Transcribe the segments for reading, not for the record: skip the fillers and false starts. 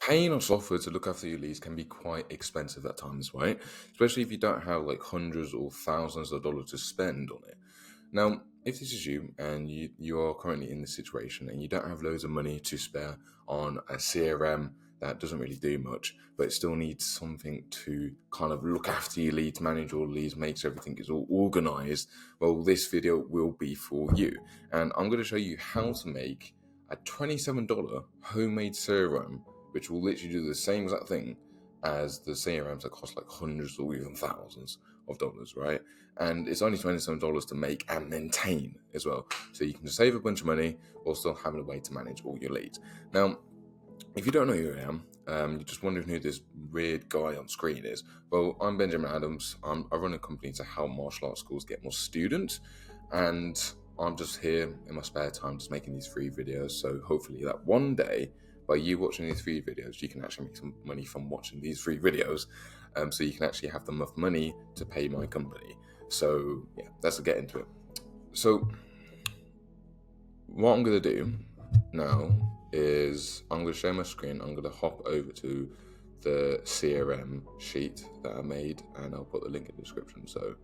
Paying on software to look after your leads can be quite expensive at times, right? Especially if you don't have like hundreds or thousands of dollars to spend on it. Now, if this is you and you are currently in this situation and you don't have loads of money to spare on a CRM that doesn't really do much, but it still needs something to kind of look after your leads, manage your leads, make sure everything is all organized, well, this video will be for you. And I'm going to show you how to make a $27 homemade CRM, which will literally do the same exact thing as the CRMs that cost like hundreds or even thousands of dollars, right? And it's only $27 to make and maintain as well. So you can save a bunch of money while still having a way to manage all your leads. Now, if you don't know who I am, you're just wondering who this weird guy on screen is. Well, I'm Benjamin Adams. I run a company to help martial arts schools get more students, and I'm just here in my spare time just making these free videos. So hopefully that one day, by you watching these free videos, you can actually make some money from watching these free videos. So you can actually have enough money to pay my company. So yeah, let's get into it. So what I'm going to do now is I'm going to share my screen. I'm going to hop over to the CRM sheet that I made, and I'll put the link in the description. So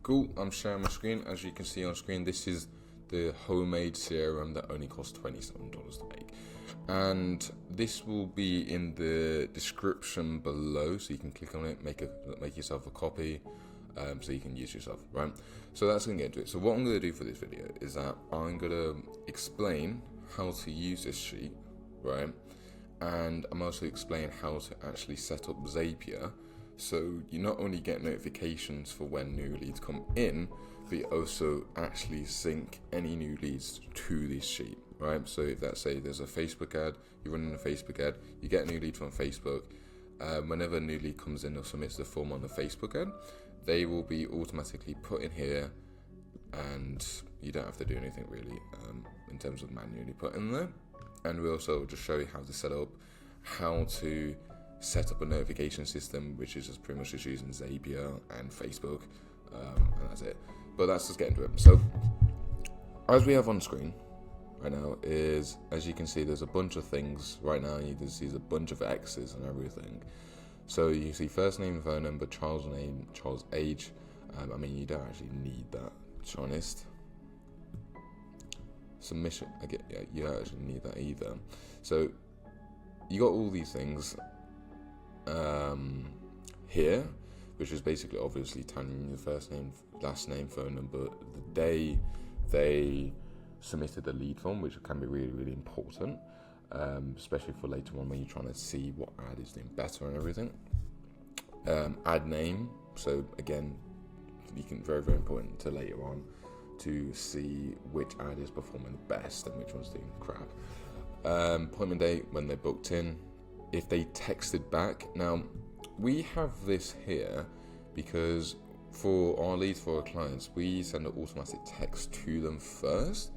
cool, I'm sharing my screen. As you can see on screen, this is the homemade CRM that only costs $27 to make, and this will be in the description below, so you can click on it, make yourself a copy, so you can use yourself, right? So that's going to get into it. So what I'm going to do for this video is that I'm going to explain how to use this sheet, right? And I'm also explain how to actually set up Zapier, so you not only get notifications for when new leads come in, but you also actually sync any new leads to this sheet, right? So if let's say there's a Facebook ad, you're running a Facebook ad, you get a new lead from Facebook. Whenever a new lead comes in or submits the form on the Facebook ad, they will be automatically put in here, and you don't have to do anything really in terms of manually put in there. And we also just show you how to set up, how to set up a notification system, which is just pretty much just using Zapier and Facebook, and that's it. But let's just get into it. So as we have on screen right now is, as you can see, there's a bunch of things right now. You can see a bunch of X's and everything. So you see first name, phone number, child's name, child's age. I mean, you don't actually need that, to be honest. Submission, you don't actually need that either. So you got all these things here, which is basically obviously telling you the first name, last name, phone number, the day they submitted the lead form, which can be really, really important, especially for later on when you're trying to see what ad is doing better and everything. Ad name, so again, you can very, very important to later on to see which ad is performing the best and which one's doing crap. Appointment date, when they're booked in, if they texted back. Now, we have this here because for our leads, for our clients, we send an automatic text to them first,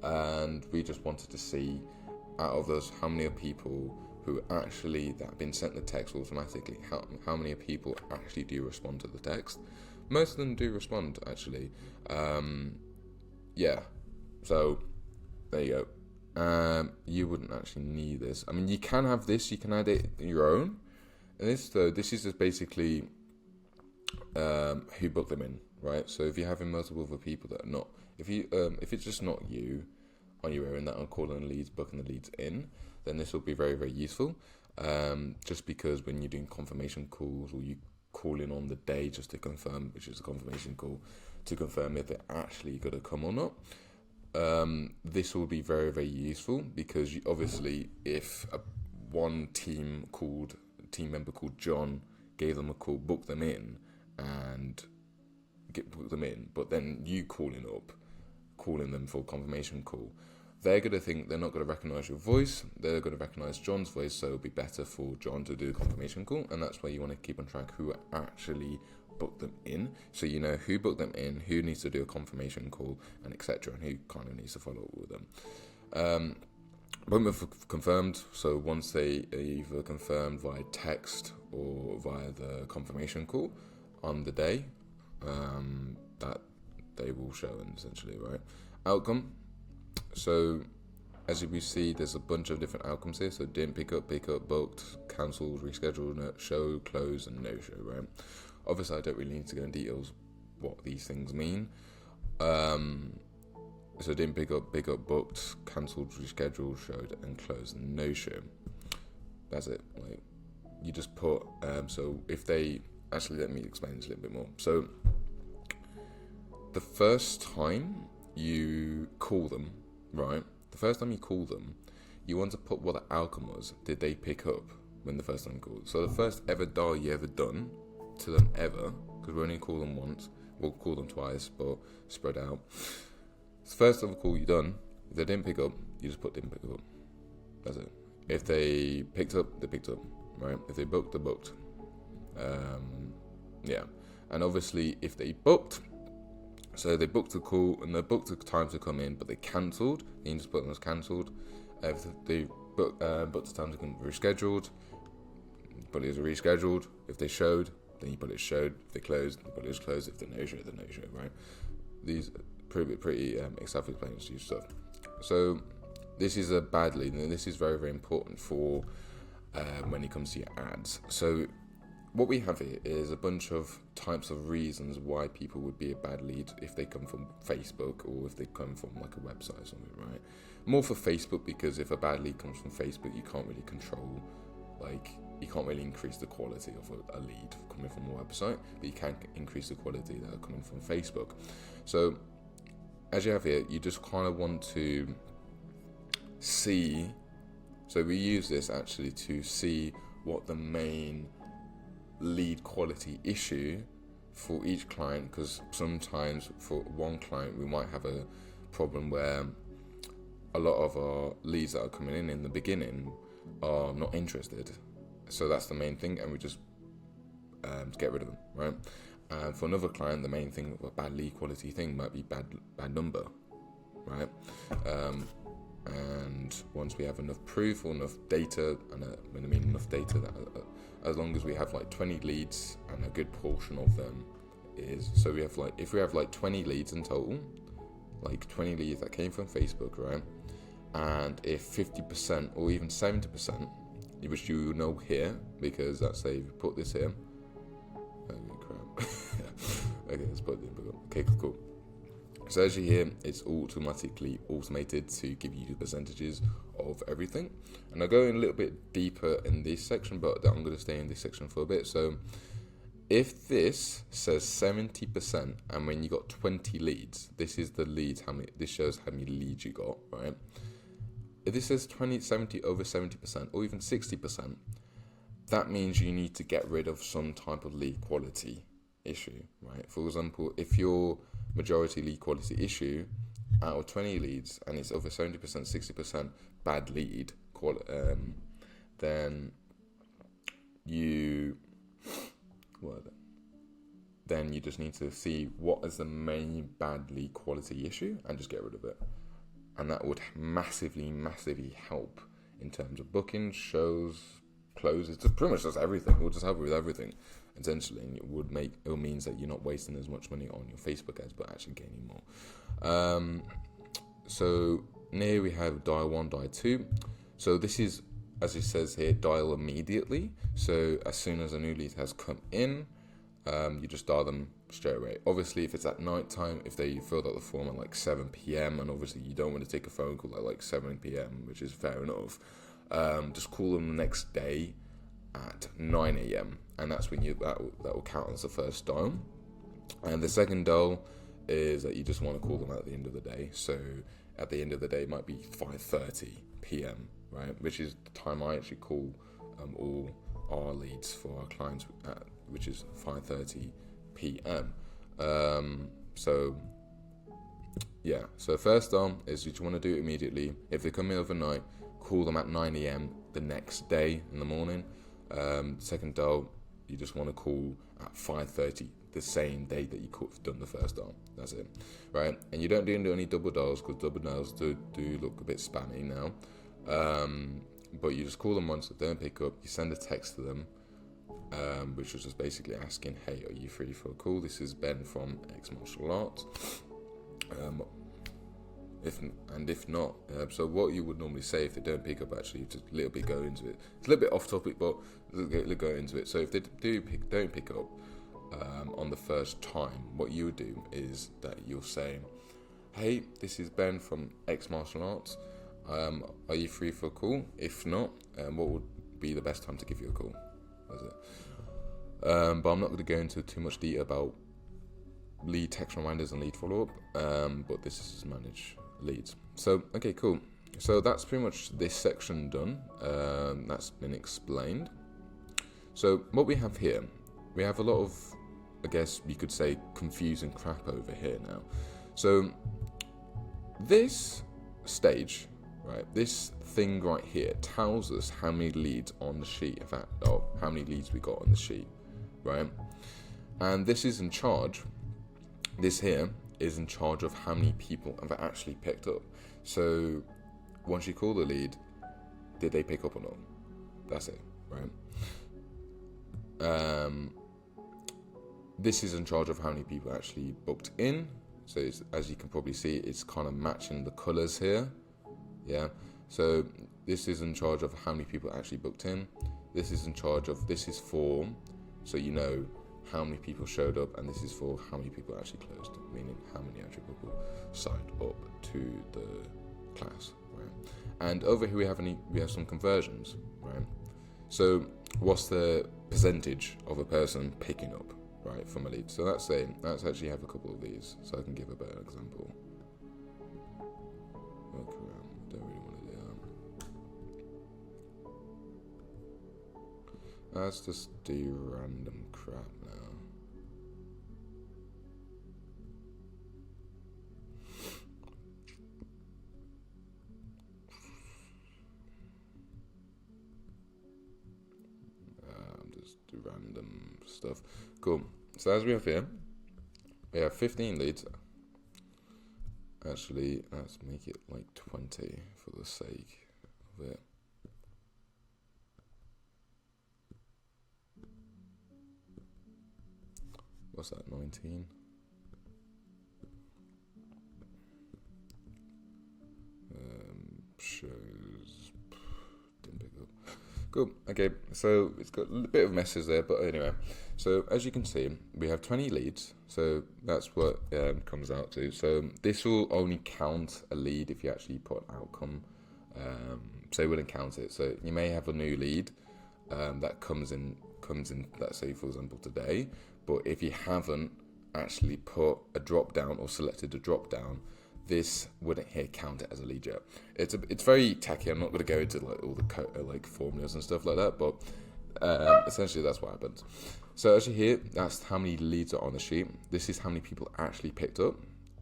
and we just wanted to see out of those how many people who actually that have been sent the text automatically, how many people actually do respond to the text. Most of them do respond, actually. Yeah, so there you go. You wouldn't actually need this. I mean, you can have this, you can add it your own. And this is just basically who booked them in, right? So if you're having multiple other people that are not, if it's just not you on your own that are calling the leads, booking the leads in, then this will be very, very useful. Just because when you're doing confirmation calls, or you call in on the day just to confirm, which is a confirmation call, to confirm if they're actually going to come or not. This will be very, very useful because obviously if one team member called John gave them a call, booked them in, but then you calling them for a confirmation call, they're going to think they're not going to recognize your voice, they're going to recognize John's voice, so it'll be better for John to do a confirmation call, and that's why you want to keep on track who actually booked them in, so you know who booked them in, who needs to do a confirmation call, and etc., and who kind of needs to follow up with them. Appointment confirmed, so once they either confirmed via text or via the confirmation call on the day, that they will show, essentially, right? Outcome. So as we see, there's a bunch of different outcomes here. So didn't pick up, booked, cancelled, rescheduled, show, close, and no show, right? Obviously, I don't really need to go into details what these things mean. So didn't pick up, booked, cancelled, rescheduled, showed, and closed, and no show. That's it. Like, you just put, so if they, actually let me explain this a little bit more. So the first time you call them, right? The first time you call them, you want to put what the outcome was. Did they pick up when the first time you called? So the first ever dial you ever done to them ever, because we only call them once, we'll call them twice, but spread out. The first ever call you done, if they didn't pick up, you just put didn't pick up. That's it. If they picked up, they picked up, right? If they booked, they booked. Yeah. And obviously, if they booked, so they booked a call and they booked a time to come in, but they cancelled, then you just put them as cancelled. If they booked the time to come rescheduled, you put it as rescheduled. If they showed, then you put it showed. If they closed, you put it as closed. If they no show, then no show, right? These pretty self-explanatory stuff. So this is a bad lead, and this is very, very important for when it comes to your ads. So what we have here is a bunch of types of reasons why people would be a bad lead if they come from Facebook or if they come from like a website or something, right? More for Facebook, because if a bad lead comes from Facebook, you can't really control, like, you can't really increase the quality of a lead coming from a website, but you can increase the quality that are coming from Facebook. So as you have here, you just kind of want to see, so we use this actually to see what the main lead quality issue for each client, because sometimes for one client we might have a problem where a lot of our leads that are coming in the beginning are not interested. So that's the main thing, and we just get rid of them, right? And for another client, the main thing of a bad lead quality thing might be bad number, right? And once we have enough proof or enough data, and when I mean enough data, that as long as we have like 20 leads and a good portion of them is, so we have like, if we have like 20 leads in total, like 20 leads that came from Facebook, right? And if 50% or even 70%, which you know here, because let's say if you put this here, okay, let's put it in. Okay, cool. So as you hear, it's automatically automated to give you the percentages of everything. And I'll go in a little bit deeper in this section, but I'm going to stay in this section for a bit. So if this says 70%, and when you got 20 leads, this is the leads, this shows how many leads you got, right? If this says 20, 70, over 70%, or even 60%, that means you need to get rid of some type of lead quality issue, right? For example, if your majority lead quality issue out of 20 leads and it's over 70%, 60% bad lead then you just need to see what is the main bad lead quality issue and just get rid of it. And that would massively help in terms of bookings, shows, closes, just pretty much just everything. We'll just help with everything, essentially, and it means that you're not wasting as much money on your Facebook ads, but actually gaining more. So here we have dial 1, dial 2. So this is, as it says here, dial immediately. So as soon as a new lead has come in, you just dial them straight away. Obviously, if it's at night time, if they filled out the form at like 7 p.m, and obviously you don't want to take a phone call at like 7 p.m, which is fair enough, just call them the next day at 9 a.m, and that's when that will count as the first dial. And the second dial is that you just want to call them at the end of the day. So at the end of the day, it might be 5:30 p.m, right, which is the time I actually call all our leads for our clients at, which is 5:30 p.m. So first dial is you just want to do it immediately. If they come in overnight, call them at 9 a.m. the next day in the morning. Second dial, you just want to call at 5:30 the same day that you could have done the first dial. That's it, right? And you don't do any double dials, because double dials do look a bit spammy now. But you just call them once, if they don't pick up, you send a text to them, which was just basically asking, hey, are you free for a call? This is Ben from X Martial Arts. if not, so what you would normally say if they don't pick up, actually, just a little bit go into it. It's a little bit off topic, but let's go into it. So if they don't pick up on the first time, what you would do is that you'll say, "Hey, this is Ben from X Martial Arts. Are you free for a call? If not, what would be the best time to give you a call?" That's it. But I'm not going to go into too much detail about lead text reminders and lead follow-up, but this is manage leads. So, okay, cool. So that's pretty much this section done. That's been explained. So what we have here, we have a lot of, I guess you could say, confusing crap over here now. So this stage, right, this thing right here tells us how many leads on the sheet, in fact, how many leads we got on the sheet, right? And this is in charge. This here is in charge of how many people have actually picked up. So once you call the lead, did they pick up or not? That's it, right? This is in charge of how many people actually booked in. So it's, as you can probably see, it's kind of matching the colors here. Yeah. So this is in charge of how many people actually booked in. This is in charge of, this is for, so you know how many people showed up, and this is for how many people actually closed, meaning how many actual people signed up to the class, right? And over here we have some conversions, right? So what's the percentage of a person picking up, right, from a lead? So let's actually have a couple of these, so I can give a better example. Okay, don't really want to do that. Let's just do random crap now. Just do random stuff. Cool. So as we have here, we have 15 leads. Actually, let's make it like 20 for the sake of it. What's that, 19? Shows, didn't pick up. Cool, okay, so it's got a bit of messes there, but anyway. So as you can see, we have 20 leads, so that's what comes out to. So this will only count a lead if you actually put an outcome, so it wouldn't count it. So you may have a new lead that comes in, let's say for example today, but if you haven't actually put a drop down or selected a drop down, this wouldn't here count it as a lead yet. It's very tacky. I'm not going to go into like all the like formulas and stuff like that, but essentially that's what happens. So as you hear, that's how many leads are on the sheet. This is how many people actually picked up,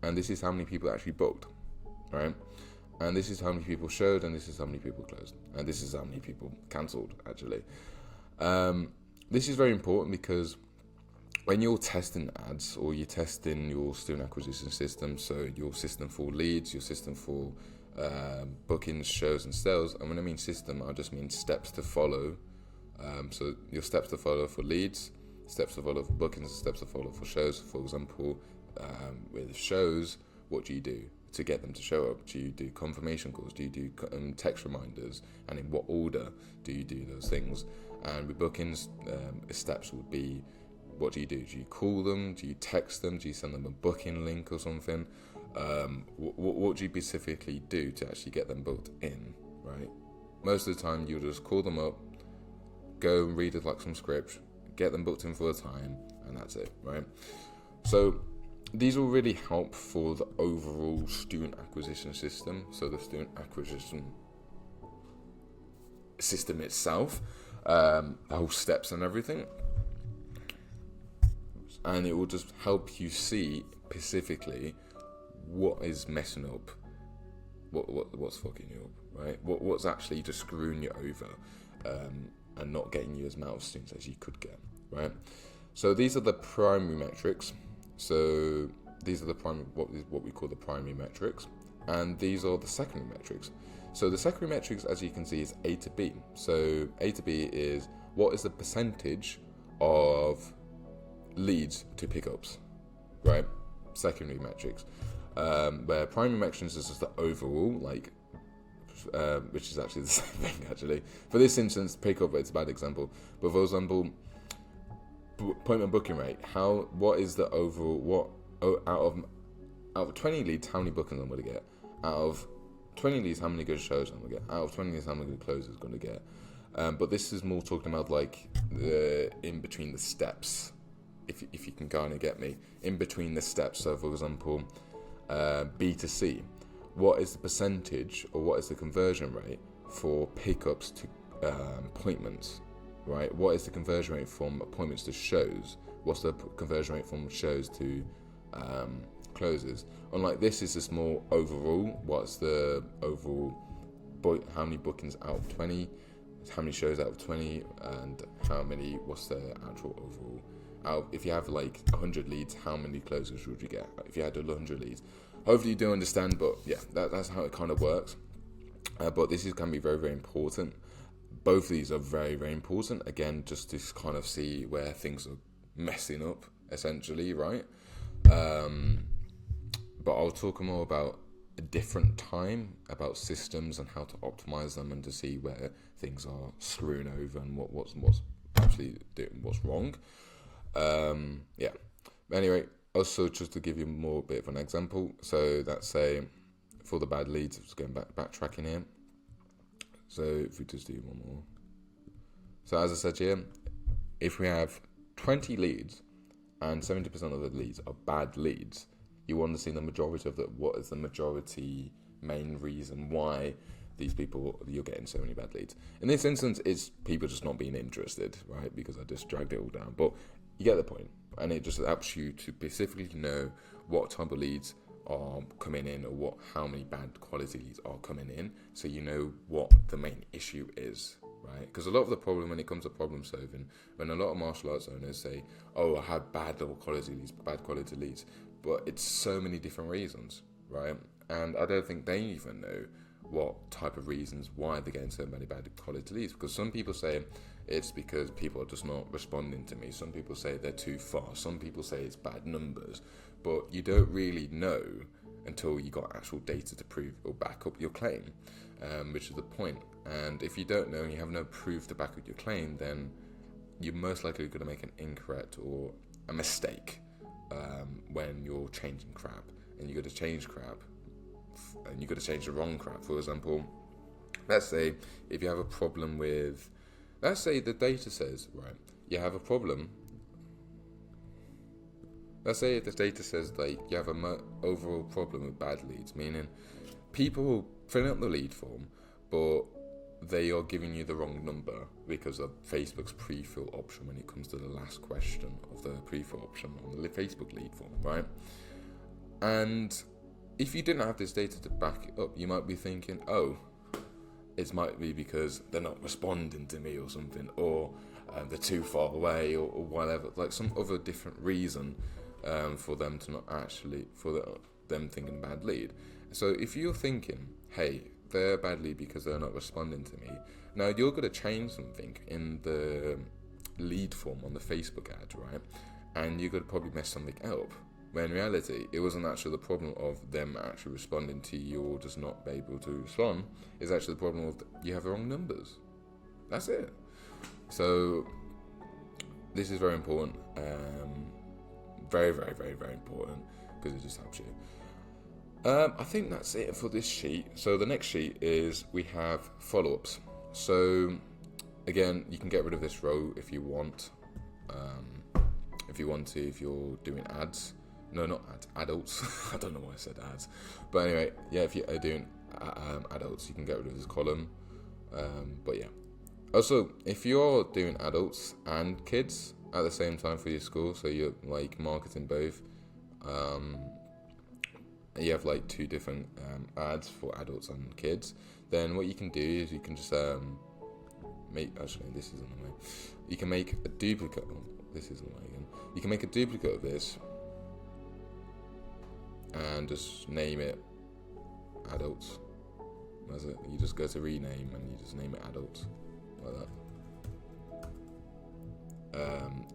and this is how many people actually booked, right? And this is how many people showed, and this is how many people closed, and this is how many people cancelled actually. This is very important because when you're testing ads or you're testing your student acquisition system, so your system for leads, your system for bookings, shows and sales, and when I mean system, I just mean steps to follow. So your steps to follow for leads, steps to follow for bookings, steps to follow for shows. For example, with shows, what do you do to get them to show up? Do you do confirmation calls? Do you do text reminders? And in what order do you do those things? And with bookings, steps would be, what do you do? Do you call them? Do you text them? Do you send them a booking link or something? What do you specifically do to actually get them booked in, right? Most of the time, you'll just call them up, go and read like some script, get them booked in for a time, and that's it, right? So these will really help for the overall student acquisition system. So the student acquisition system itself, the whole steps and everything. And it will just help you see specifically what is messing up, what's fucking you up, right? What's actually just screwing you over, and not getting you as many students as you could get, right? So these are the primary metrics. So these are the primary, what we call the primary metrics, and these are the secondary metrics. So the secondary metrics, as you can see, is A to B. So A to B is what is the percentage of leads to pickups, right? Secondary metrics. where primary mentions is just the overall, like, which is actually the same thing, actually. For this instance, pickup rate's a bad example. But for example, appointment booking rate, what is the overall, out of 20 leads, how many bookings I'm going to get? Out of 20 leads, how many good shows I'm going to get? Out of 20 leads, how many good closes I'm going to get? But this is more talking about like the in between the steps, if you can kind of get me, in between the steps. So for example, B2C, what is the percentage or what is the conversion rate for pickups to appointments, right? What is the conversion rate from appointments to shows? What's the conversion rate from shows to closes? Unlike this is just more overall. What's the overall, how many bookings out of 20, how many shows out of 20, and what's the actual overall? If you have like 100 leads, how many closes would you get if you had 100 leads? Hopefully you do understand, but yeah, that's how it kind of works. But this can be very, very important. Both of these are very, very important. Again, just to kind of see where things are messing up, essentially, right? But I'll talk more about a different time, about systems and how to optimize them and to see where things are screwing over and what's actually what's wrong. Yeah. Anyway, also just to give you more bit of an example. So let's say for the bad leads, just going backtracking here. So if we just do one more. So as I said here, if we have 20 leads and 70% of the leads are bad leads, you want to see the majority of what is the majority main reason why these people, you're getting so many bad leads. In this instance, it's people just not being interested, right? Because I just dragged it all down. But you get the point. And it just helps you to specifically know what type of leads are coming in or how many bad quality leads are coming in, so you know what the main issue is, right? Because a lot of the problem when it comes to problem solving, when a lot of martial arts owners say, oh, I had bad quality leads, but it's so many different reasons, right? And I don't think they even know what type of reasons why they're getting so many bad quality leads, because some people say it's because people are just not responding to me. Some people say they're too far. Some people say it's bad numbers. But you don't really know until you got actual data to prove or back up your claim, which is the point. And if you don't know and you have no proof to back up your claim, then you're most likely going to make an incorrect or a mistake when you're changing crap. And you've got to change crap, and you've got to change the wrong crap. For example, let's say if you have a problem with, let's say the data says, right, you have a problem. Let's say the data says like you have an overall problem with bad leads, meaning people will fill out the lead form, but they are giving you the wrong number because of Facebook's pre-fill option when it comes to the last question of the pre-fill option on the Facebook lead form, right? And if you didn't have this data to back it up, you might be thinking, oh, it might be because they're not responding to me or something, or they're too far away, or whatever, like some other different reason for them to not actually, them thinking bad lead. So if you're thinking, hey, they're bad lead because they're not responding to me, now you're going to change something in the lead form on the Facebook ad, right? And you're going to probably mess something up. When in reality, it wasn't actually the problem of them actually responding to you or just not be able to respond. It's actually the problem of you have the wrong numbers. That's it. So this is very important. Very, very, very, very important, because it just helps you. I think that's it for this sheet. So the next sheet is we have follow-ups. So again, you can get rid of this row if you want. If you're doing ads. No, not ads, adults. I don't know why I said ads. But anyway, yeah, if you're doing adults, you can get rid of this column. But yeah. Also, if you're doing adults and kids at the same time for your school, so you're like marketing both, you have like two different ads for adults and kids, then what you can do is you can just this isn't the way. You can make a duplicate. This isn't the way again. You can make a duplicate of this and just name it adults. That's it. You just go to rename and you just name it adults, like that.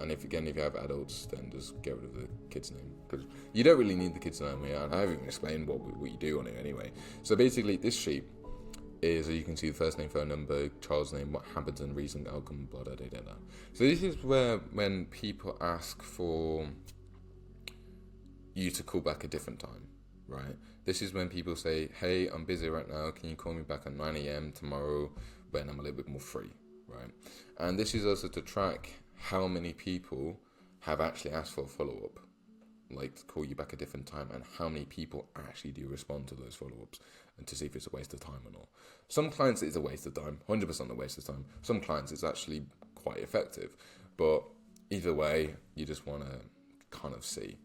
And if you have adults, then just get rid of the kid's name, because you don't really need the kid's name here, and I haven't even explained what you do on it anyway. So basically, this sheet is, you can see the first name, phone number, child's name, what happens and reason, outcome, blah, blah, blah, blah, blah. So this is where, when people ask for you to call back a different time, right? This is when people say, hey, I'm busy right now, can you call me back at 9 a.m. tomorrow when I'm a little bit more free, right? And this is also to track how many people have actually asked for a follow-up, like to call you back a different time, and how many people actually do respond to those follow-ups, and to see if it's a waste of time or not. Some clients it's a waste of time, 100% a waste of time. Some clients it's actually quite effective, but either way, you just want to kind of see.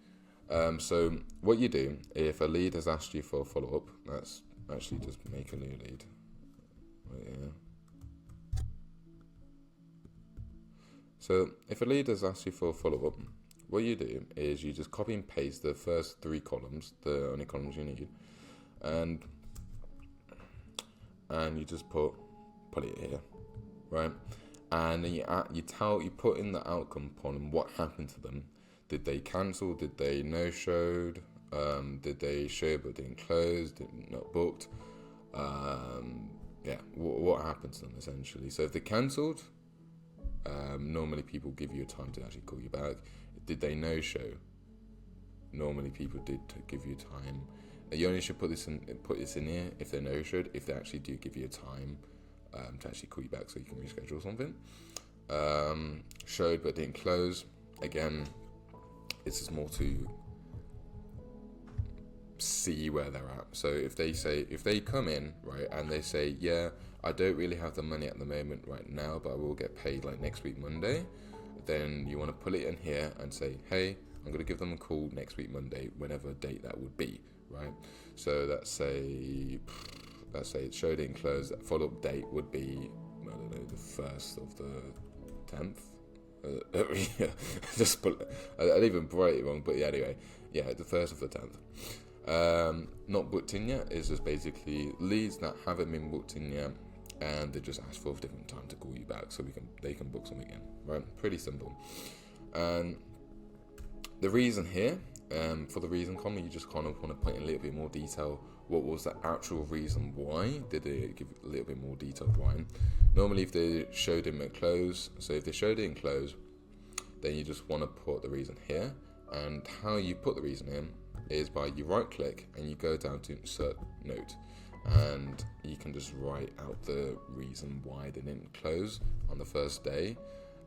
So what you do, if a lead has asked you for a follow-up, let's actually just make a new lead. Right here. So if a lead has asked you for a follow-up, what you do is you just copy and paste the first 3 columns, the only columns you need, and you just put it here, right? And then you put in the outcome column what happened to them. Did they cancel? Did they no-showed? Did they show but didn't close? Did not booked? What happened to them essentially? So if they cancelled, normally people give you a time to actually call you back. Did they no-show? Normally people did give you time. You only should put this in here if they no-showed, if they actually do give you a time to actually call you back so you can reschedule something. Showed but didn't close. Again, it's just more to see where they're at. So if they come in, right, and they say, yeah, I don't really have the money at the moment right now, but I will get paid like next week Monday, then you want to put it in here and say, hey, I'm going to give them a call next week Monday, whenever date that would be, right? So let's say it showed it and closed. That follow-up date would be, I don't know, the 1st of the 10th. I didn't even write it wrong, but yeah, anyway, yeah, the 1st of the 10th. Not booked in yet is just basically leads that haven't been booked in yet, and they just ask for a different time to call you back so they can book something in, right? Pretty simple. And the reason here, for the reason column, you just kind of want to put in a little bit more detail. What was the actual reason why? Did they give a little bit more detail why? Normally, if they showed him at close, so if they showed it in close, then you just want to put the reason here. And how you put the reason in is by you right click and you go down to insert note, and you can just write out the reason why they didn't close on the first day,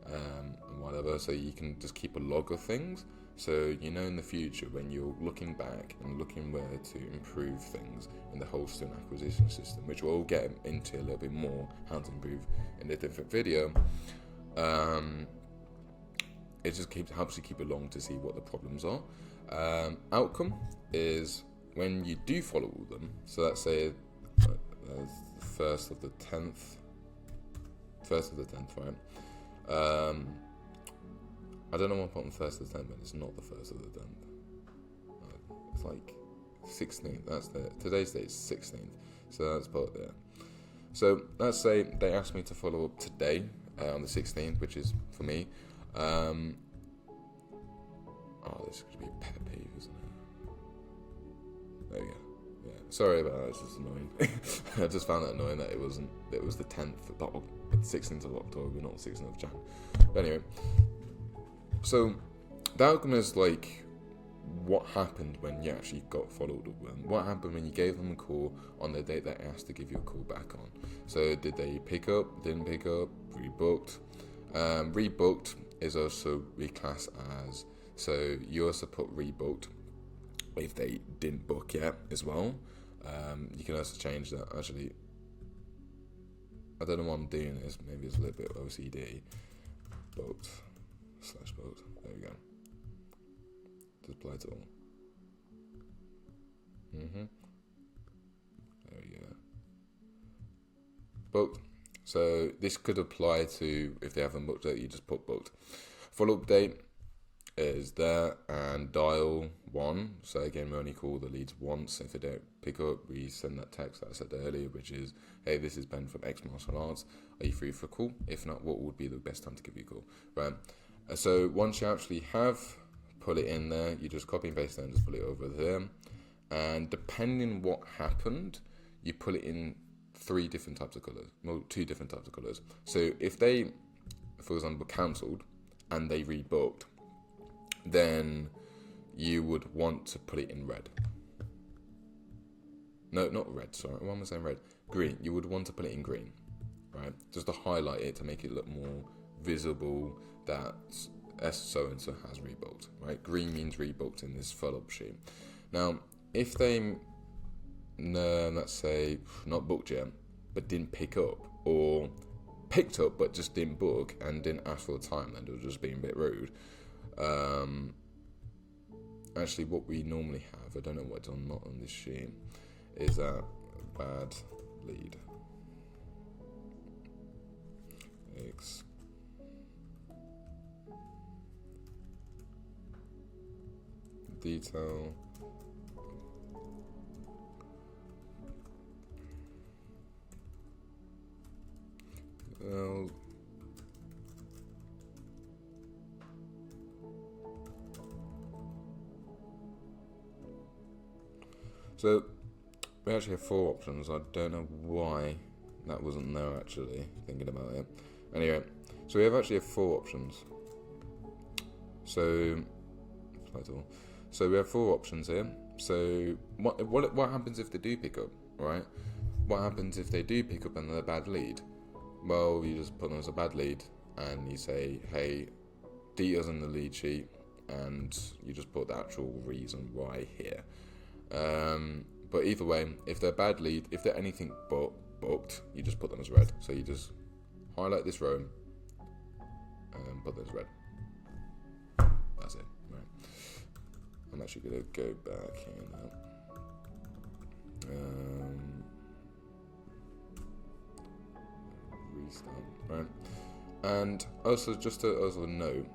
and whatever. So you can just keep a log of things. So you know in the future when you're looking back and looking where to improve things in the whole student acquisition system, which we'll get into a little bit more how to improve in a different video, it just helps you keep along to see what the problems are. Outcome is when you do follow them. So let's say the 1st of the 10th, right? I don't know why I'm putting 1st of the 10th, but it's not the 1st of the 10th. It's like 16th. That's today's date is 16th. So that's put there. So let's say they asked me to follow up today on the 16th, which is for me. This could be a pet peeve, isn't it? There we go. Yeah. Sorry about that. It's just annoying. I just found that annoying that it was the 10th, the 16th of October, not the 16th of Jan. But anyway. So, the outcome is like what happened when you actually got followed up with. What happened when you gave them a call on the date that asked to give you a call back on. So, did they pick up, didn't pick up, rebooked? Rebooked is also reclassed as, so you also put rebooked if they didn't book yet as well. You can also change that. Actually, I don't know why I'm doing this. Maybe it's a little bit OCD. Booked. /booked. There we go. Just apply to all. There we go. Booked. So this could apply to if they haven't booked it, you just put booked. Follow-up date is there, and dial 1. So again, we only call the leads once. If they don't pick up, we send that text that I said earlier, which is, hey, this is Ben from X Martial Arts. Are you free for a call? If not, what would be the best time to give you a call? Right. So once you actually have put it in there. You just copy and paste it and just put it over there. And depending what happened, you put it in 3 different types of colours. Well, 2 different types of colours. So if they, for example, cancelled and they rebooked, then you would want to put it in red. No, not red, sorry. Why am I saying red? Green. You would want to put it in green, right? Just to highlight it, to make it look more visible that so-and-so has rebooked, right? Green means rebooked in this follow-up sheet. Now, if they, let's say, not booked yet, but didn't pick up, or picked up but just didn't book and didn't ask for the time, then they were just being a bit rude. Actually, what we normally have, I don't know what's not on this sheet, is a bad lead. Detail. Well, so we actually have 4 options. I don't know why that wasn't there actually, thinking about it. Anyway, so we actually have 4 options. So we have 4 options here. So what happens if they do pick up, right? What happens if they do pick up and they're a bad lead? Well, you just put them as a bad lead and you say, hey, details in the lead sheet, and you just put the actual reason why here. But either way, if they're bad lead, if they're anything but booked, you just put them as red. So you just highlight this row and put them as red. That's it, right? I'm actually going to go back here now. Restart, right? And also, just to also note,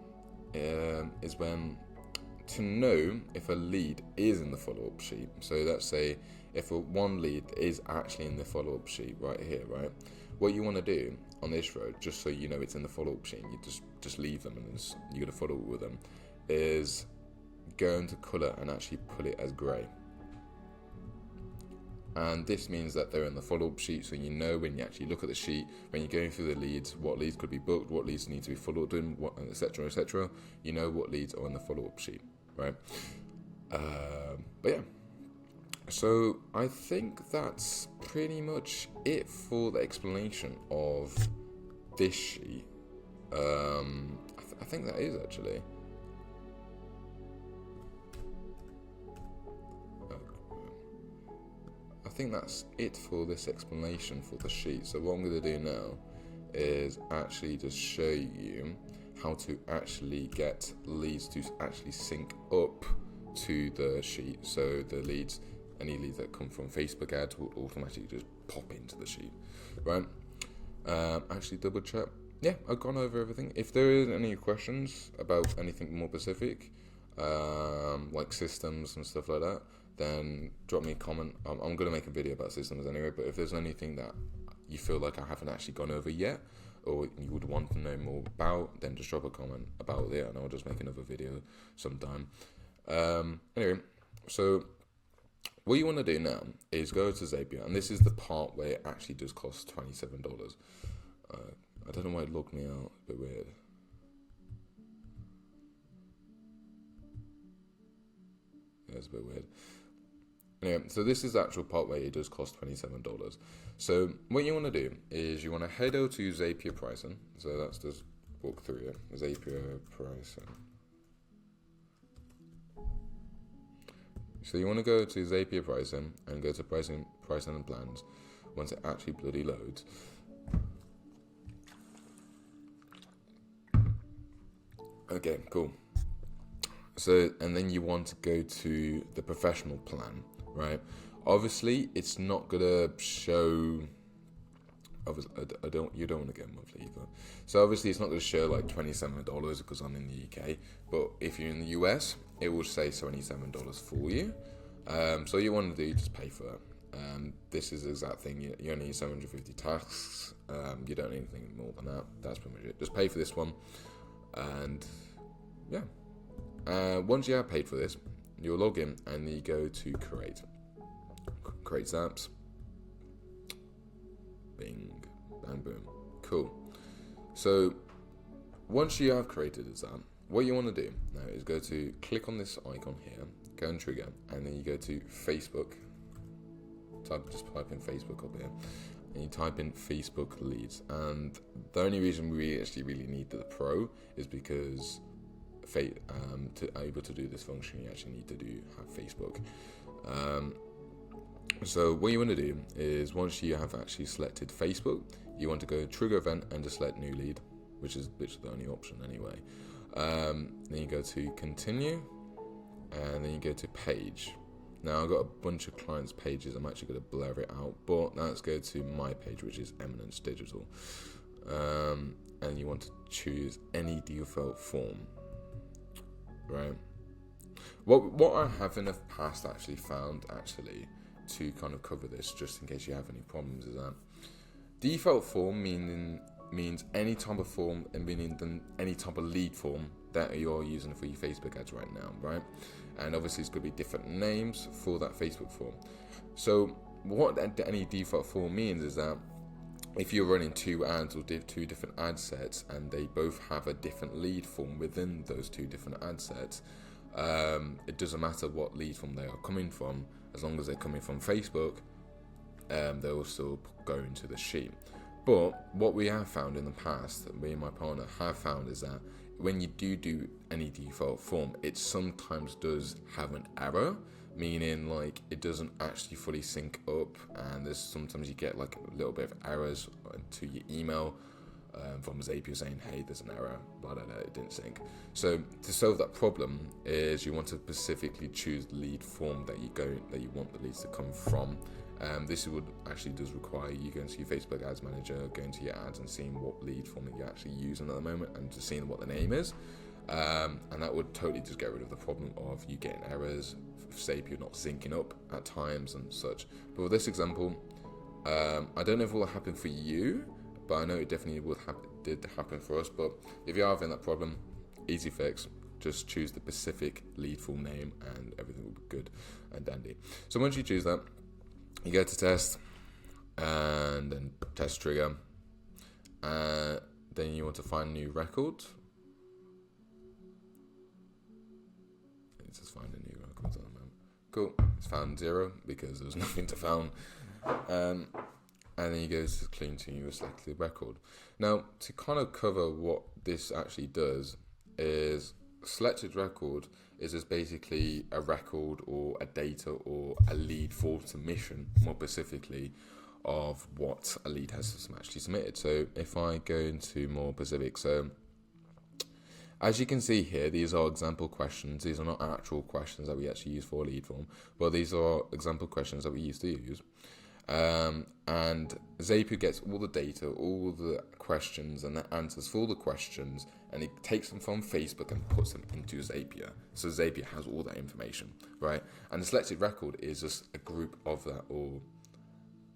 is when to know if a lead is in the follow-up sheet. So let's say if one lead is actually in the follow-up sheet right here, right? What you want to do on this row, just so you know it's in the follow-up sheet, you just leave them and you're going to follow up with them, is go into colour and actually put it as grey. And this means that they're in the follow-up sheet, so you know when you actually look at the sheet, when you're going through the leads, what leads could be booked, what leads need to be followed in, etc., etc. You know what leads are in the follow-up sheet, right? But yeah, so I think that's pretty much it for the explanation of this sheet. I think that is actually. I think that's it for this explanation for the sheet. So what I'm going to do now is actually just show you how to actually get leads to actually sync up to the sheet. So the leads, any leads that come from Facebook ads will automatically just pop into the sheet, right? Actually double check. Yeah, I've gone over everything. If there is any questions about anything more specific, like systems and stuff like that, then drop me a comment. I'm going to make a video about systems anyway, but if there's anything that you feel like I haven't actually gone over yet, or you would want to know more about, then just drop a comment about it and I'll just make another video sometime. Anyway, so what you want to do now is go to Zapier, and this is the part where it actually does cost $27. I don't know why it logged me out, a bit weird. Yeah, it's a bit weird. Anyway, so this is the actual part where it does cost $27. So what you want to do is you want to head over to Zapier pricing. So that's just walk through it. Zapier pricing. So you want to go to Zapier pricing and go to pricing and plans once it actually bloody loads. Okay, cool. So, and then you want to go to the professional plan, right? Obviously, it's not gonna show. Obviously, you don't want to get monthly either. So obviously, it's not gonna show like $27 because I'm in the UK. But if you're in the US, it will say $77 for you. So you want to do, just pay for it. This is the exact thing. You only need 750 tasks. You don't need anything more than that. That's pretty much it. Just pay for this one, and yeah. Once you have paid for this, you'll log in and you go to create apps. Bing, bang, boom. Cool. So once you have created this app, what you want to do now is click on this icon here, go and trigger, and then you go to Facebook. Just type in Facebook up here, and you type in Facebook leads. And the only reason we actually really need the Pro is because to able to do this function, you actually need to have Facebook. So what you want to do is, once you have actually selected Facebook, you want to go trigger event and just select new lead, which is literally the only option anyway. Then you go to continue, and then you go to page. Now I've got a bunch of clients' pages. I'm actually going to blur it out, but now let's go to my page, which is Eminence Digital. And you want to choose any default form, right? What I have in the past actually found to kind of cover this, just in case you have any problems, is that default form means any type of form, and meaning any type of lead form that you're using for your Facebook ads right now, right? And obviously it's going to be different names for that Facebook form. So what any default form means is that if you're running two ads or two different ad sets, and they both have a different lead form within those two different ad sets, it doesn't matter what lead form they are coming from, as long as they're coming from Facebook, they will still go into the sheet. But what we have found in the past, that me and my partner have found, is that when you do any default form, it sometimes does have an error, meaning like it doesn't actually fully sync up, and sometimes you get like a little bit of errors to your email from Zapier saying, hey, there's an error, blah, blah, blah, it didn't sync. So to solve that problem is you want to specifically choose the lead form that you want the leads to come from. This does require you going to your Facebook Ads Manager, going to your ads and seeing what lead form that you're actually using at the moment, and just seeing what the name is. And that would totally just get rid of the problem of you getting errors, Zapier not syncing up at times and such. But with this example, I don't know if it will happen for you, but I know it definitely did happen for us. But if you're having that problem, easy fix. Just choose the specific lead form name and everything will be good and dandy. So once you choose that, you go to test, and then test trigger. Then you want to find new record. Let's just find a new record at the moment. Cool. It's found 0 because there's nothing to found. And then you go to continue with selected record. Now, to kind of cover what this actually does, is selected record is just basically a record or a data or a lead for submission, more specifically, of what a lead has actually submitted. So if I go into more specific, so as you can see here, these are example questions. These are not actual questions that we actually use for a lead form, but these are example questions that we used to use. And Zapier gets all the data, all the questions and the answers for all the questions, and it takes them from Facebook and puts them into Zapier. So Zapier has all that information, right? And the selected record is just a group of that, or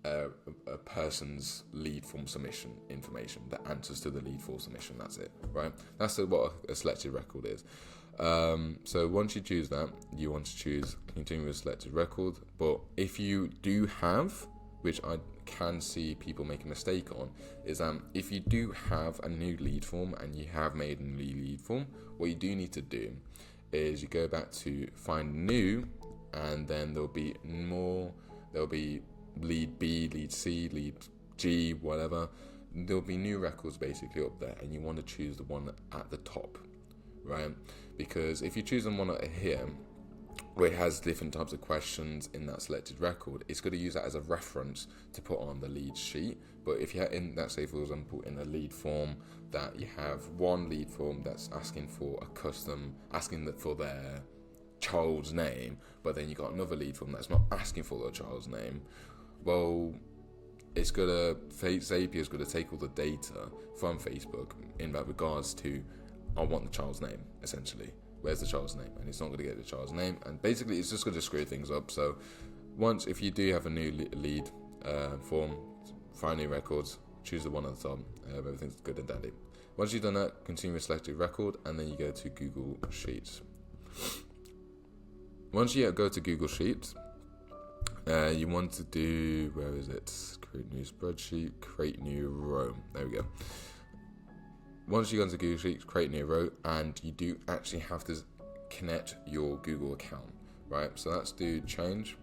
a person's lead form submission information, the answers to the lead form submission. That's it, right? That's what a selected record is. So once you choose that, you want to choose continue with selected record. But if you do have, which I can see people make a mistake on, is if you do have a new lead form and you have made a new lead form, what you do need to do is you go back to find new, and then there'll be lead B, lead C, lead G, whatever. There'll be new records basically up there, and you want to choose the one at the top, right? Because if you choose the one at here, where it has different types of questions in that selected record, it's going to use that as a reference to put on the lead sheet. But if you're in that, say for example, in a lead form, that you have one lead form that's asking for for their child's name, but then you got another lead form that's not asking for their child's name, well, Zapier is going to take all the data from Facebook in that regards to, I want the child's name, essentially. Where's the child's name? And it's not going to get the child's name, and basically it's just going to screw things up. So if you do have a new lead form, find new records, choose the one at the top, everything's good and dandy. Once you've done that, continue with selected record, and then you go to Google Sheets. Once you go to Google Sheets, you want to do, where is it? Create new spreadsheet, create new row. There we go. Once you go into Google Sheets, create new row, and you do actually have to connect your Google account, right? So let's do change,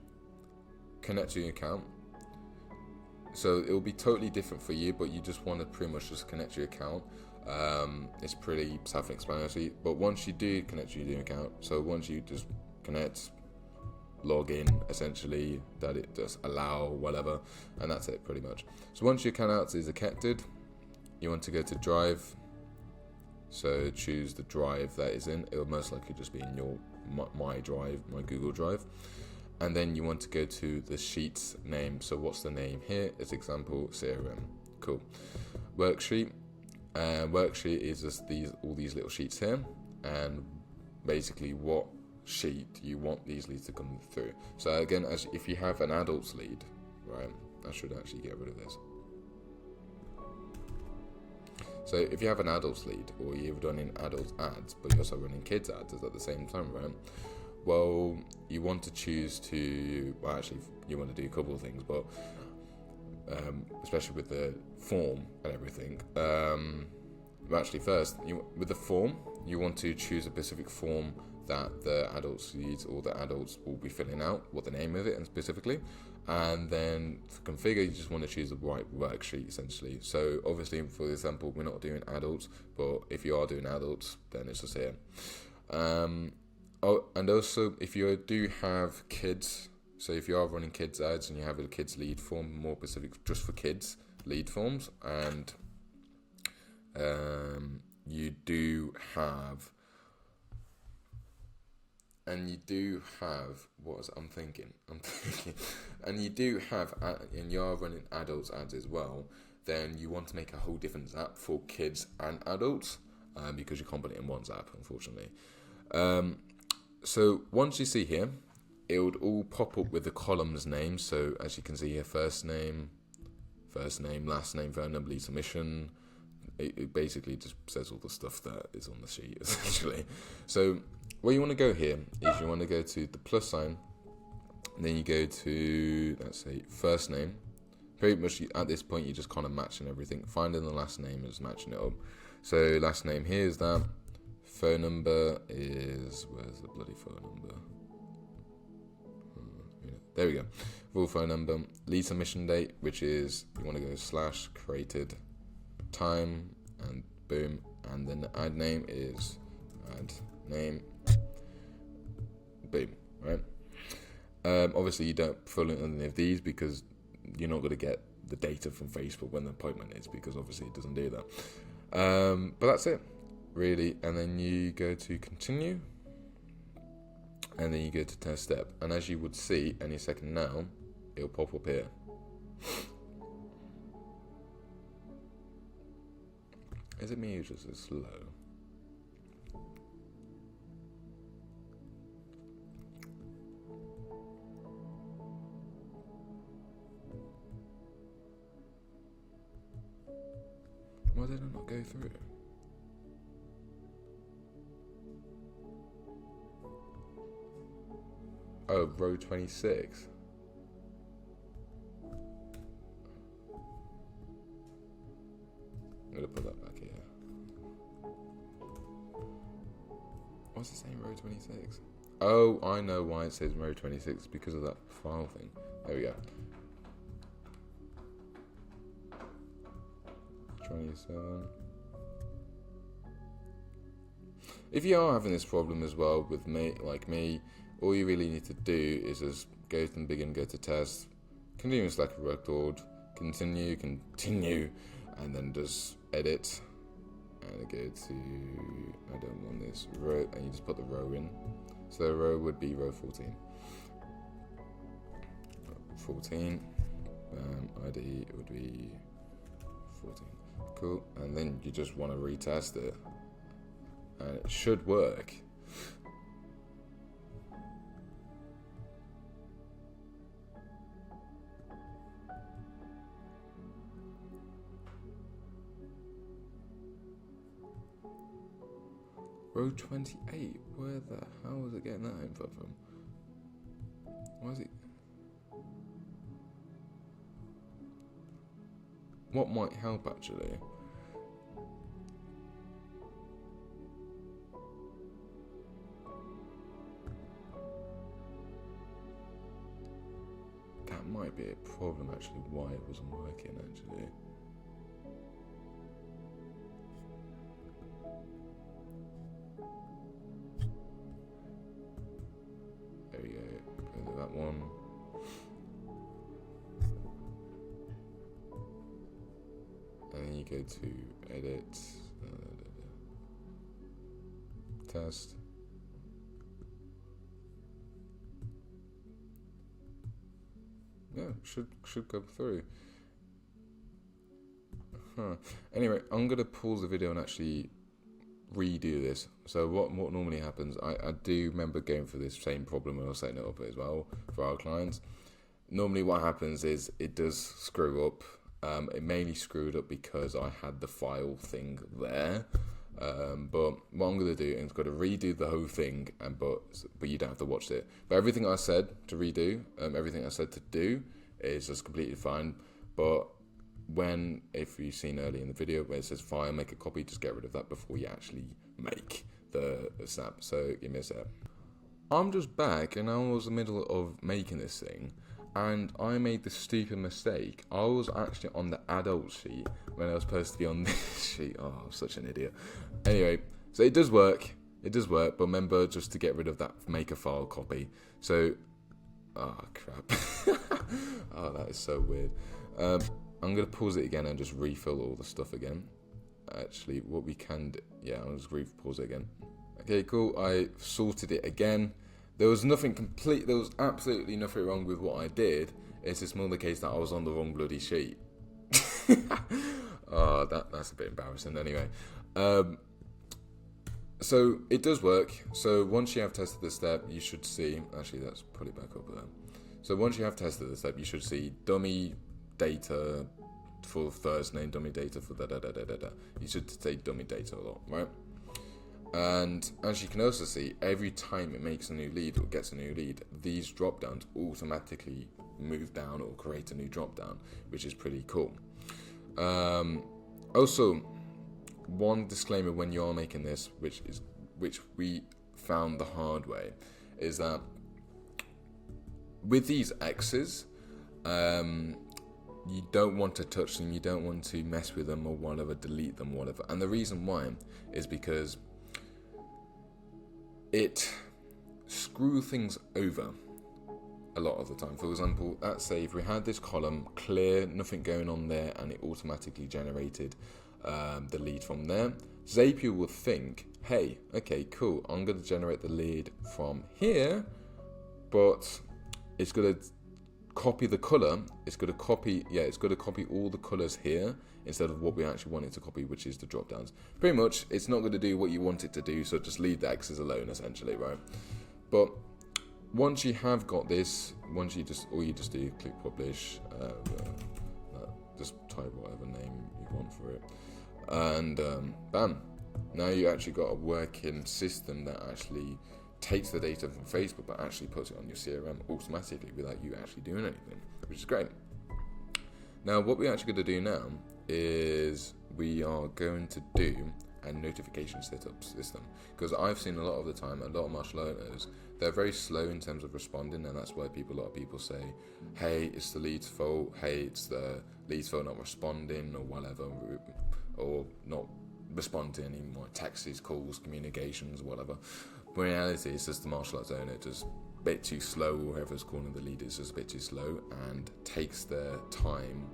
connect to your account. So it will be totally different for you, but you just want to pretty much just connect your account. It's pretty self-explanatory, but once you do connect your account, so once you just connect, log in, essentially, that it does allow whatever, and that's it pretty much. So once your account is connected, you want to go to Drive. So choose the drive that is in. It will most likely just be in your my drive, my Google Drive. And then you want to go to the sheet's name. So what's the name here? It's example CRM. Cool. Worksheet. Worksheet is just all these little sheets here, and basically what sheet you want these leads to come through. So again, as if you have an adults lead, right? I should actually get rid of this. So if you have an adults lead, or you're running adult ads, but you're also running kids ads at the same time, right? Well, you want to choose to, well, actually, you want to do a couple of things, but especially with the form and everything. Actually, first, with the form, you want to choose a specific form that the adults leads or the adults will be filling out, what the name of it and specifically. And then for configure, you just want to choose the right worksheet essentially. So obviously, for example, we're not doing adults, but if you are doing adults, then it's just here. And also, if you do have kids, so if you are running kids ads and you have a kids lead form, more specific just for kids lead forms, and you do have what was I'm thinking, and you do have, and you are running adults ads as well, then you want to make a whole different app for kids and adults, because you can't put it in one app, unfortunately. So once you see here, it would all pop up with the columns names. So as you can see here, first name, last name, phone number, lead submission. It basically just says all the stuff that is on the sheet, essentially. So where you want to go here is you want to go to the plus sign, and then you go to, let's say, first name. Pretty much at this point, you're just kind of matching everything. Finding the last name is matching it up. So last name here is that. Phone number is, where's the bloody phone number? There we go. Full phone number. Lead submission date, which is, you want to go / created time, and boom. And then the ad name is ad name, boom, right? Obviously, you don't fill in any of these because you're not going to get the data from Facebook when the appointment is, because obviously it doesn't do that. But that's it, really. And then you go to continue, and then you go to test step. And as you would see any second now, it'll pop up here. Is it me who's just so slow? Why did I not go through? Oh, row 26. I'm going to put that back here. What's it saying, row 26? Oh, I know why it says row 26, because of that file thing. There we go. 27. If you are having this problem as well with me, like me, all you really need to do is just go to the beginning, go to test, continuous like a record, continue, and then just edit, and go to, I don't want this row, and you just put the row in. So the row would be row 14. 14, ID would be 14. Cool, and then you just want to retest it, and it should work. Row 28. Where the hell is it getting that info from? Why is it? What might help actually? That might be a problem actually, why it wasn't working actually. There we go, go to that one. And then you go to edit, test. Yeah, should go through. Anyway, I'm gonna pause the video and actually redo this. So what normally happens, I do remember going through this same problem when I was setting it up as well for our clients. Normally what happens is it does screw up. It mainly screwed up because I had the file thing there. But what I'm going to do is going to redo the whole thing, but you don't have to watch it. But everything I said to redo, everything I said to do is just completely fine. But if you've seen earlier in the video where it says file, make a copy, just get rid of that before you actually make the snap. So give me a sec. I'm just back and I was in the middle of making this thing. And I made the stupid mistake. I was actually on the adult sheet when I was supposed to be on this sheet. Oh, I'm such an idiot. Anyway, so it does work. It does work, but remember just to get rid of that make a file copy. So, oh crap. Oh, that is so weird. I'm going to pause it again and just refill all the stuff again. Actually, what we can do, yeah, I'll just pause it again. Okay, cool. I sorted it again. There was absolutely nothing wrong with what I did. It's just more the case that I was on the wrong bloody sheet. Oh, that's a bit embarrassing. Anyway, so it does work. So once you have tested the step, you should see. Actually, let's put it back up there. So once you have tested the step, you should see dummy data for first name, dummy data for da da da da da da. You should say dummy data a lot, right? And as you can also see, every time it makes a new lead or gets a new lead, these drop downs automatically move down or create a new drop down, which is pretty cool. Also, one disclaimer when you are making this, which we found the hard way, is that with these X's, you don't want to touch them, you don't want to mess with them or whatever, delete them, whatever. And the reason why is because it screws things over a lot of the time. For example, let's say if we had this column clear, nothing going on there, and it automatically generated the lead from there, Zapier would think, hey, okay, cool, I'm going to generate the lead from here, but it's going to copy the color, it's going to copy all the colors here instead of what we actually want it to copy, which is the drop downs. Pretty much, it's not going to do what you want it to do, so just leave the X's alone, essentially, right? But once you have got this, all you just do, click publish, just type whatever name you want for it, and bam, now you actually got a working system that actually takes the data from Facebook but actually puts it on your CRM automatically without you actually doing anything, which is great. Now what we're actually going to do now is we are going to do a notification setup system, because I've seen a lot of the time, a lot of martial learners, they're very slow in terms of responding, and that's why a lot of people say, hey, it's the lead's fault, hey, it's the lead's fault not responding or whatever, or not respond to any more texts, calls, communications, whatever. But in reality, it's just the martial arts owner just a bit too slow, or whoever's calling the lead is just a bit too slow and takes their time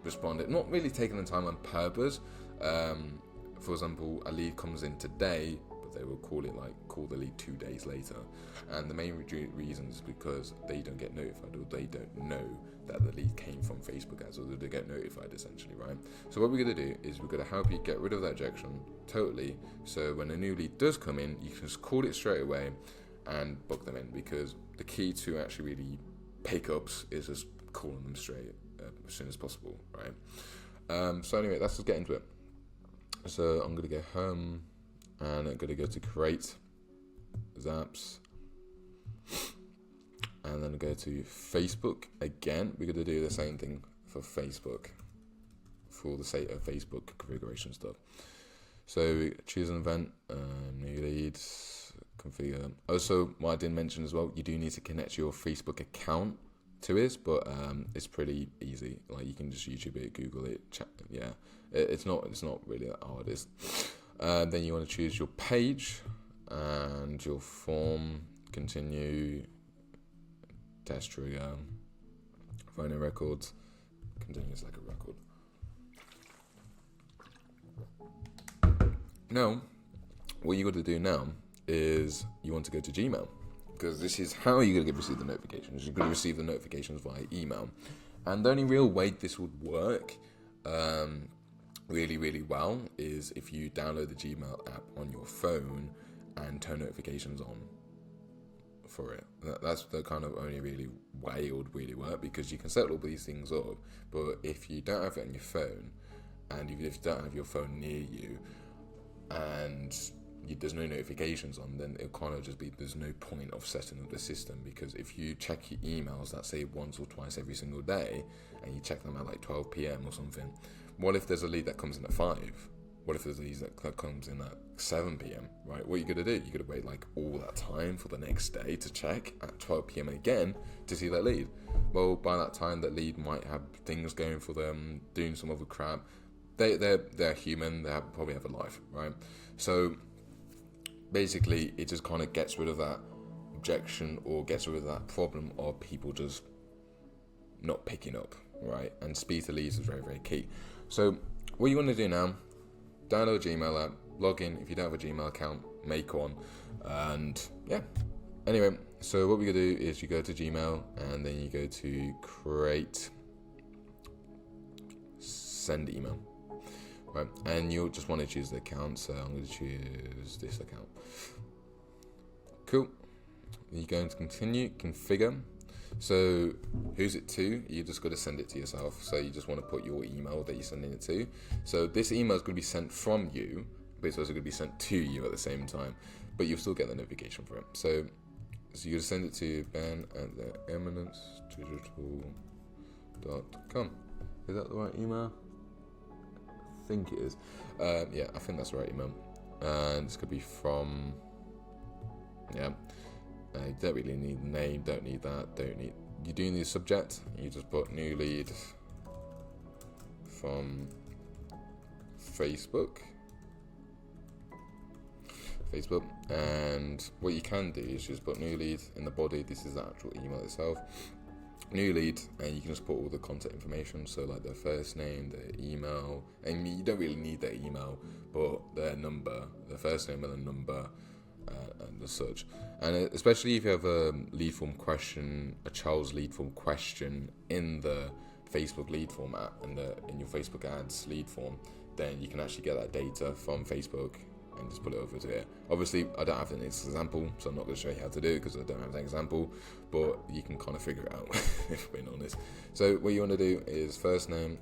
responding. Not really taking the time on purpose. For example, a lead comes in today, but they will call the lead 2 days later. And the main reason is because they don't get notified, or they don't know that the lead came from Facebook ads, or they get notified essentially, right? So what we're going to do is we're going to help you get rid of that objection totally. So when a new lead does come in, you can just call it straight away and book them in, because the key to actually really pickups is just calling them straight as soon as possible, right? So anyway, let's just get into it. So I'm going to go home, and I'm going to go to create Zaps, and then go to Facebook again. We're going to do the same thing for Facebook for the sake of Facebook configuration stuff. So choose an event, new leads, configure. Also, what I didn't mention as well, you do need to connect your Facebook account to it, but it's pretty easy. Like, you can just YouTube it, Google it, chat. Yeah, it's not really that hard. Then you want to choose your page and your form, continue, test trigger, find a record, continue as like a record. Now, what you got to do now is you want to go to Gmail, because this is how you're going to receive the notifications. You're going to receive the notifications via email. And the only real way this would work really, really well is if you download the Gmail app on your phone and turn notifications on for it. That's the kind of only really way it would really work, because you can set all these things up, but if you don't have it on your phone, and even if you don't have your phone near you, and there's no notifications on, then it'll kind of just be, there's no point of setting up the system, because if you check your emails, let's say once or twice every single day, and you check them at like 12 p.m. or something, what if there's a lead that comes in at 5? What if there's a lead that comes in at 7 p.m., right? What are you going to do? You're going to wait like all that time for the next day to check at 12 p.m. again to see that lead. Well, by that time, that lead might have things going for them, doing some other crap. They're human. They probably have a life, right? So basically, it just kind of gets rid of that objection, or gets rid of that problem of people just not picking up, right? And speed to leads is very, very key. So what you want to do now, download a Gmail app, log in. If you don't have a Gmail account, make one. And yeah. Anyway, so what we're going to do is you go to Gmail, and then you go to create, send email. Right, and you'll just want to choose the account, so I'm going to choose this account. Cool. You're going to continue, configure. So who's it to? You just got to send it to yourself. So you just want to put your email that you're sending it to. So this email is going to be sent from you, but it's also going to be sent to you at the same time. But you'll still get the notification for it. So you're going to send it to ben@eminence.digital.com. Is that the right email? I think it is. Yeah, I think that's the right email. And it's going to be from, yeah. You don't really need the name, don't need that, you do need a subject. You just put new lead from Facebook, and what you can do is just put new lead in the body. This is the actual email itself, new lead, and you can just put all the contact information, so like their first name, their email, and you don't really need their email, but their number, their first name and the number, and as such. And especially if you have a lead form question, a child's lead form question in the Facebook lead form app, and in your Facebook ads lead form, then you can actually get that data from Facebook and just put it over to here. Obviously, I don't have an example, so I'm not going to show you how to do it because I don't have an example, but you can kind of figure it out if we're being honest. So what you want to do is first name,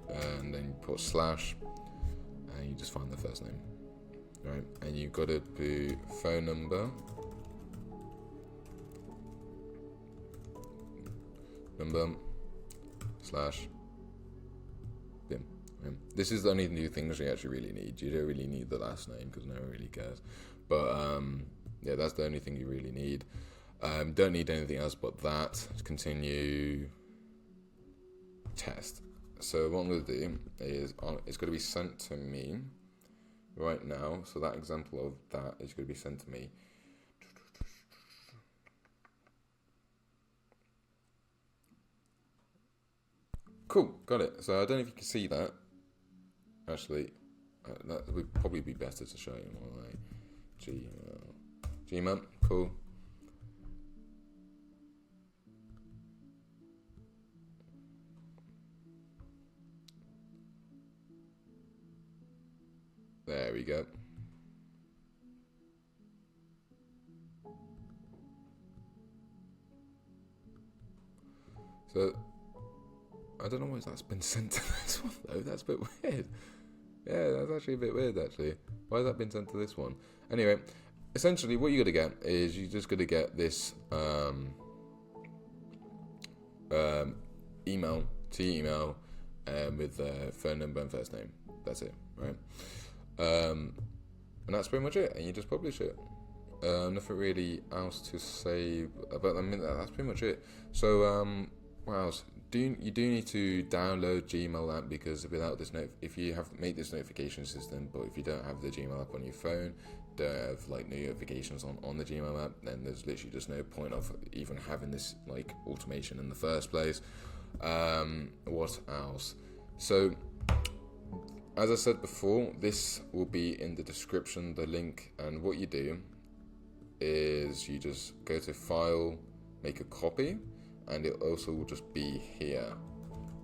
and then you put slash, and you just find the first name. Right, and you've got to put phone number, slash BIM. Right. This is the only new things you actually really need. You don't really need the last name because no one really cares. But yeah, that's the only thing you really need. Don't need anything else but that. Continue. Test. So what I'm going to do is it's going to be sent to me right now. So that example of that is going to be sent to me. Cool, got it. So I don't know if you can see that. Actually, that would probably be better to show you more like Gmail. Cool. There we go. So I don't know why that's been sent to this one though. That's a bit weird. Yeah, that's actually a bit weird, actually. Why has that been sent to this one? Anyway, essentially, what you're going to get is you're just going to get this email to your email with phone number and first name. That's it, right? And that's pretty much it. And you just publish it. Nothing really else to say about them. That's pretty much it. So, what else? You do need to download Gmail app, because without this if you have made this notification system, but if you don't have the Gmail app on your phone, don't have like notifications on the Gmail app, then there's literally just no point of even having this like automation in the first place. What else? So, as I said before, this will be in the description, the link, and what you do is you just go to File, make a copy, and it also will just be here.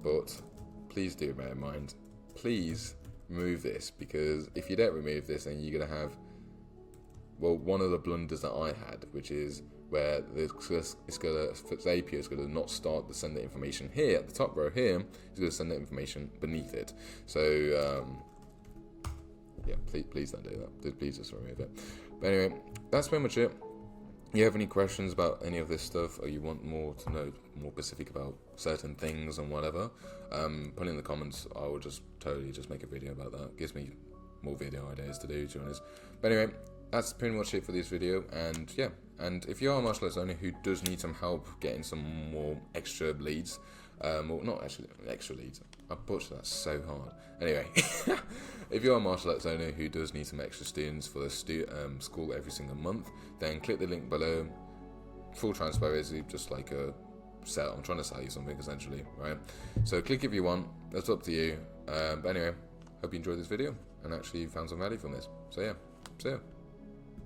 But please do bear in mind, please remove this, because if you don't remove this, then you're going to have, well, one of the blunders that I had, which is where Zapier is going to not start to send the information here at the top row here, it's going to send the information beneath it. So yeah, please don't do that. Please just remove it. But anyway, that's pretty much it. You have any questions about any of this stuff, or you want more to know, more specific about certain things and whatever, put it in the comments. I will just totally just make a video about that. It gives me more video ideas to do, to be honest. But anyway, that's pretty much it for this video. And yeah, and if you are a martial arts owner who does need some help getting some more extra leads, well, not actually extra leads, I butchered that so hard. Anyway, if you're a martial arts owner who does need some extra students for the school every single month, then click the link below. Full transparency, just like a sell. I'm trying to sell you something essentially, right? So click if you want. That's up to you. But anyway, hope you enjoyed this video and actually found some value from this. So yeah, see ya.